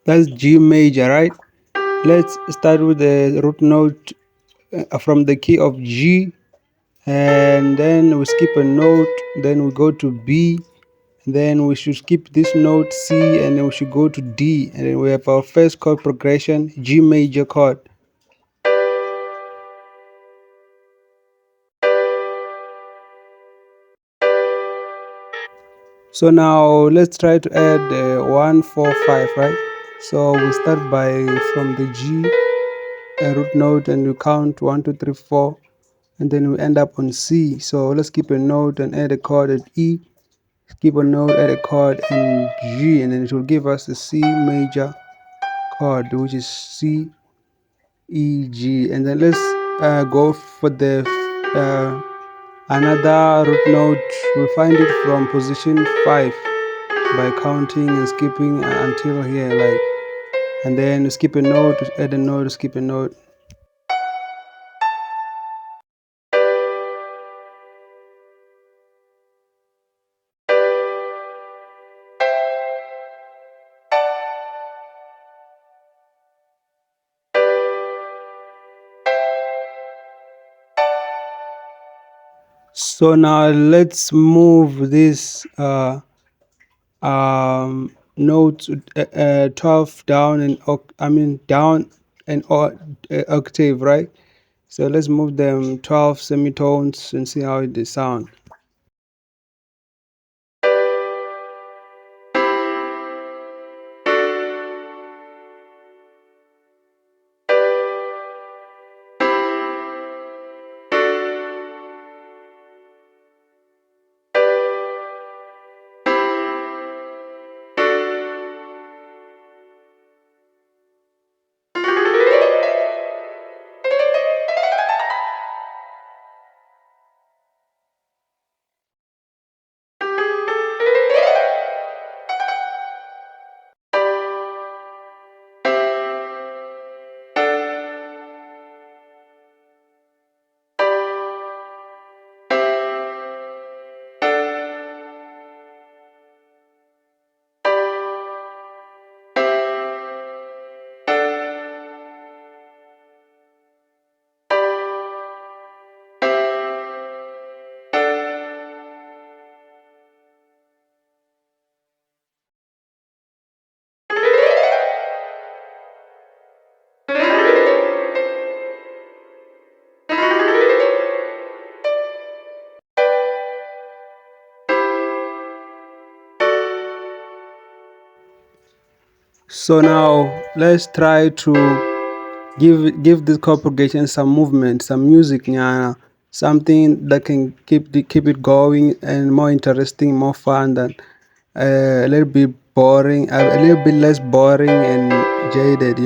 That's G major, right? Let's start with the root note from the key of G, and then we skip a note, then we go to B, then we should skip this note C, and then we should go to D, and then we have our first chord progression, G major chord. So now let's try to add 1 4 5, right? So we start by from the G root note, and we count 1 2 3 4, and then we end up on C. So let's skip a note and add a chord at E, skip a note, add a chord in G, and then it will give us the C major chord, which is C E G. And then let's go for the another root note. We'll find it from position 5 by counting and skipping until here, like, and then skip a note, add a note, skip a note. So now let's move this notes 12 down and down an octave, right? So let's move them 12 semitones and see how they sound. So now let's try to give this chord progression some movement, some music, something that can keep it going and more interesting, more fun than a little bit boring, a little bit less boring and jaded.